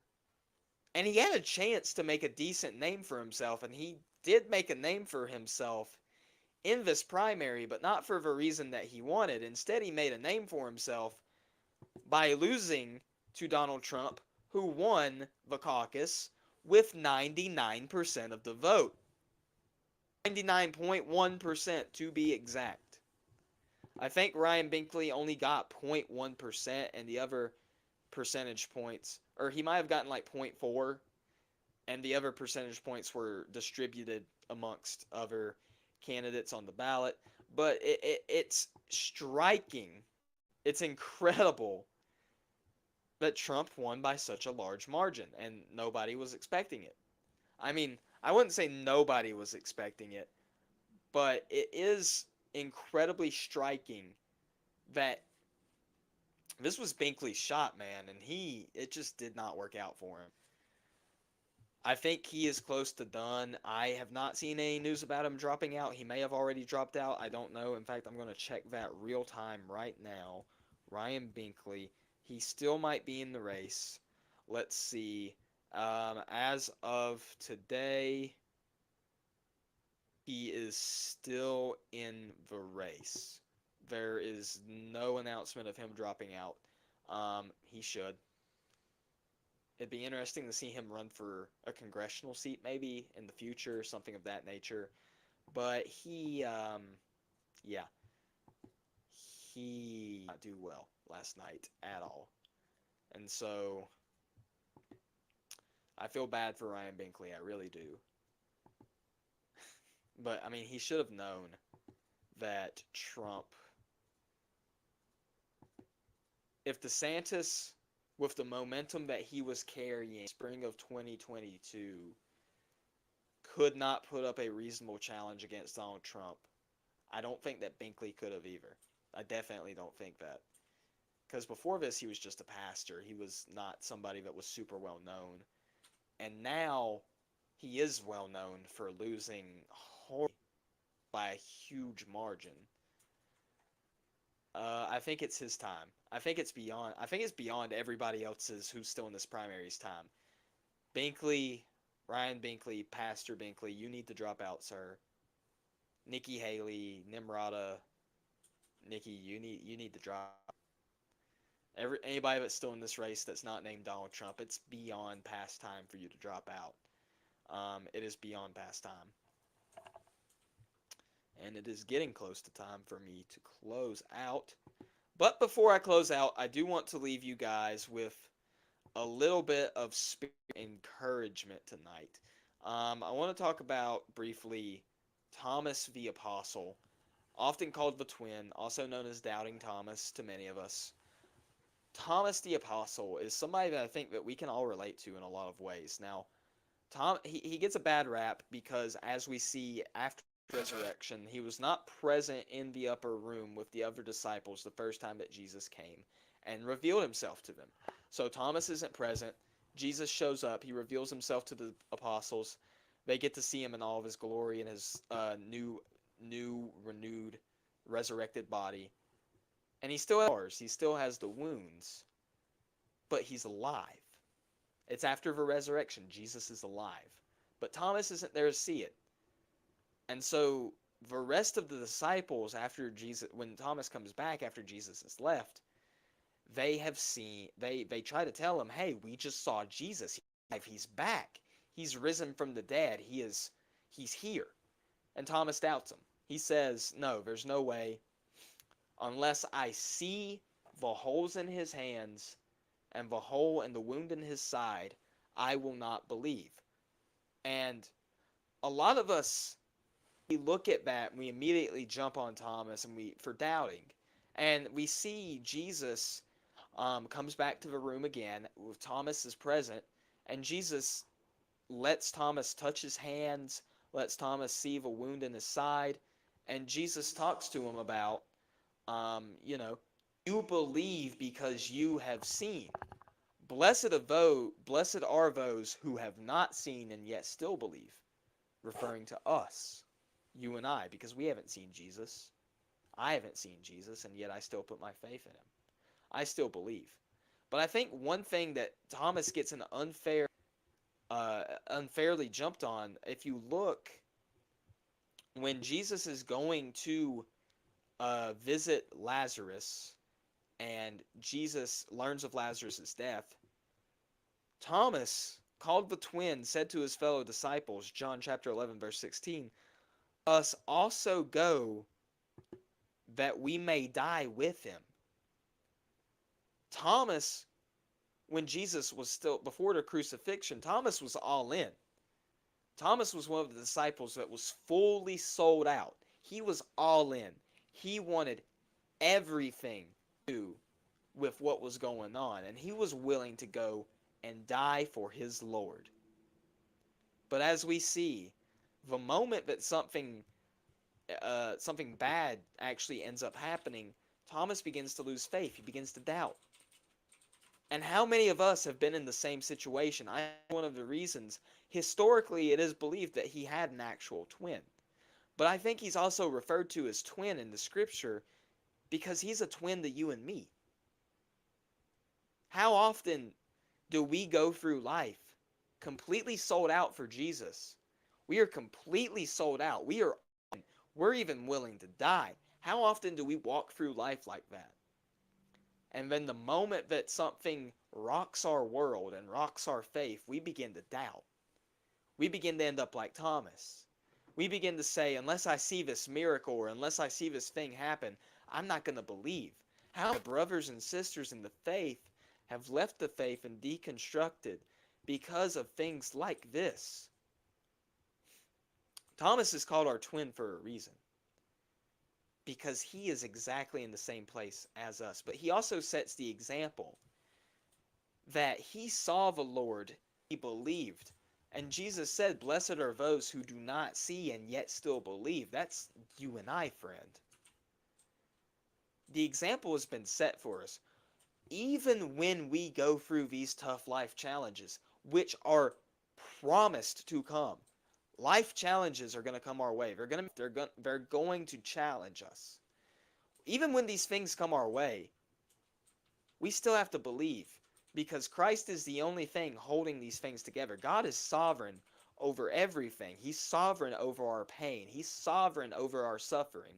And he had a chance to make a decent name for himself, and he did make a name for himself in this primary, but not for the reason that he wanted. Instead, he made a name for himself by losing to Donald Trump, who won the caucus with 99% of the vote. 99.1% to be exact. I think Ryan Binkley only got 0.1%, and the other percentage points, or he might have gotten like 0.4, and the other percentage points were distributed amongst other candidates on the ballot. But it's striking, it's incredible that Trump won by such a large margin, and nobody was expecting it. I mean, I wouldn't say nobody was expecting it, but it is incredibly striking that this was Binkley's shot, man, and it just did not work out for him. I think he is close to done. I have not seen any news about him dropping out. He may have already dropped out. I don't know. In fact, I'm going to check that real time right now. Ryan Binkley, he still might be in the race. Let's see. As of today, he is still in the race. There is no announcement of him dropping out. He should. It'd be interesting to see him run for a congressional seat maybe in the future, something of that nature. But he did not do well last night at all. And so I feel bad for Ryan Binkley, I really do. But, I mean, he should have known that Trump, if DeSantis, with the momentum that he was carrying in spring of 2022, could not put up a reasonable challenge against Donald Trump, I don't think that Binkley could have either. I definitely don't think that. Because before this, he was just a pastor. He was not somebody that was super well known. And now, he is well known for losing by a huge margin. I think it's his time. I think it's beyond everybody else's who's still in this primary's time. Binkley, Ryan Binkley, Pastor Binkley, you need to drop out, sir. Nikki Haley, Nimrata, Nikki, you need to drop. Anybody that's still in this race that's not named Donald Trump, it's beyond past time for you to drop out. It is beyond past time. And it is getting close to time for me to close out. But before I close out, I do want to leave you guys with a little bit of spirit encouragement tonight. I want to talk about briefly Thomas the Apostle, often called the Twin, also known as Doubting Thomas to many of us. Thomas the Apostle is somebody that I think that we can all relate to in a lot of ways. Now, he gets a bad rap because, as we see after resurrection, he was not present in the upper room with the other disciples the first time that Jesus came and revealed himself to them. So Thomas isn't present. Jesus shows up. He reveals himself to the apostles. They get to see him in all of his glory and his renewed, resurrected body. And he still has scars. He still has the wounds, but he's alive. It's after the resurrection. Jesus is alive. But Thomas isn't there to see it. And so the rest of the disciples, after Jesus, when Thomas comes back after Jesus has left, they try to tell him, hey, we just saw Jesus. He's back. He's risen from the dead. He's here. And Thomas doubts him. He says, no, there's no way. Unless I see the holes in his hands and the hole and the wound in his side, I will not believe. And a lot of us, we look at that and we immediately jump on Thomas for doubting. And we see Jesus comes back to the room again with Thomas is present, and Jesus lets Thomas touch his hands, lets Thomas see the wound in his side, and Jesus talks to him about, you believe because you have seen. Blessed are those who have not seen and yet still believe, referring to us, you and I, because we haven't seen Jesus. I haven't seen Jesus, and yet I still put my faith in him. I still believe. But I think one thing that Thomas gets an unfairly jumped on, if you look, when Jesus is going to visit Lazarus, and Jesus learns of Lazarus' death, Thomas, called the twin, said to his fellow disciples, John chapter 11, verse 16, us also go that we may die with him. Thomas, when Jesus was still, before the crucifixion, Thomas was all in. Thomas was one of the disciples that was fully sold out. He was all in. He wanted everything to do with what was going on, and he was willing to go and die for his Lord. But as we see, the moment that something bad actually ends up happening, Thomas begins to lose faith. He begins to doubt. And how many of us have been in the same situation? One of the reasons, historically, it is believed that he had an actual twin. But I think he's also referred to as twin in the scripture because he's a twin to you and me. How often do we go through life completely sold out for Jesus? We are completely sold out. We're even willing to die. How often do we walk through life like that? And then the moment that something rocks our world and rocks our faith, we begin to doubt. We begin to end up like Thomas. We begin to say, unless I see this miracle or unless I see this thing happen, I'm not going to believe. How brothers and sisters in the faith have left the faith and deconstructed because of things like this. Thomas is called our twin for a reason, because he is exactly in the same place as us. But he also sets the example that he saw the Lord, he believed. And Jesus said, blessed are those who do not see and yet still believe. That's you and I, friend. The example has been set for us. Even when we go through these tough life challenges, which are promised to come, life challenges are going to come our way. They're going to challenge us. Even when these things come our way, we still have to believe, because Christ is the only thing holding these things together. God is sovereign over everything. He's sovereign over our pain. He's sovereign over our suffering.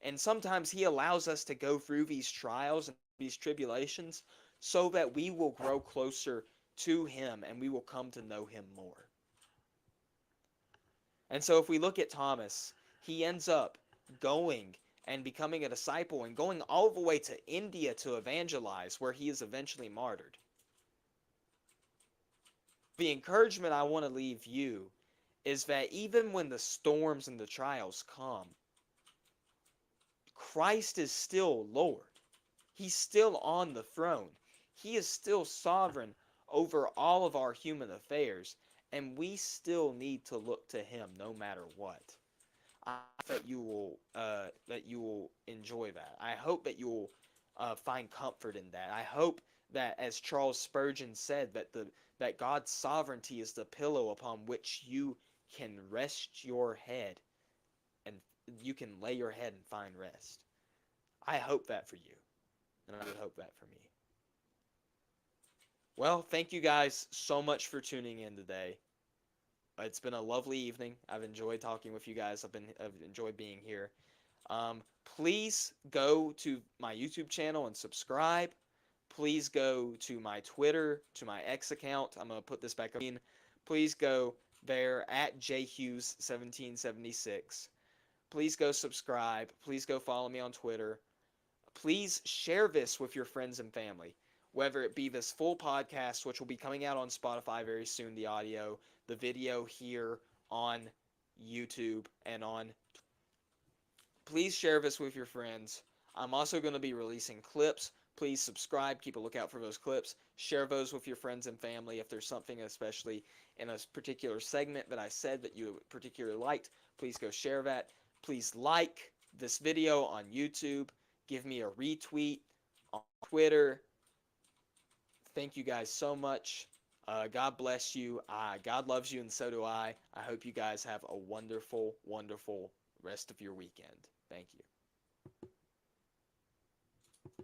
And sometimes he allows us to go through these trials and these tribulations so that we will grow closer to him and we will come to know him more. And so if we look at Thomas, he ends up going and becoming a disciple and going all the way to India to evangelize, where he is eventually martyred. The encouragement I want to leave you is that even when the storms and the trials come, Christ is still Lord. He's still on the throne. He is still sovereign over all of our human affairs, and we still need to look to him no matter what. I hope that you will enjoy that. I hope that you will find comfort in that. I hope that, as Charles Spurgeon said, that God's sovereignty is the pillow upon which you can rest your head, and you can lay your head and find rest. I hope that for you, and I would hope that for me. Well, thank you guys so much for tuning in today. It's been a lovely evening. I've enjoyed talking with you guys. I've enjoyed being here. Please go to my YouTube channel and subscribe. Please go to my Twitter, to my X account. I'm going to put this back up. Please go there at jhughes1776. Please go subscribe. Please go follow me on Twitter. Please share this with your friends and family, whether it be this full podcast, which will be coming out on Spotify very soon, the audio, the video here on YouTube, and on. Please share this with your friends. I'm also going to be releasing clips. Please subscribe. Keep a lookout for those clips. Share those with your friends and family. If there's something, especially in a particular segment that I said that you particularly liked, please go share that. Please like this video on YouTube. Give me a retweet on Twitter. Thank you guys so much. God bless you. God loves you, and so do I. I hope you guys have a wonderful, wonderful rest of your weekend. Thank you.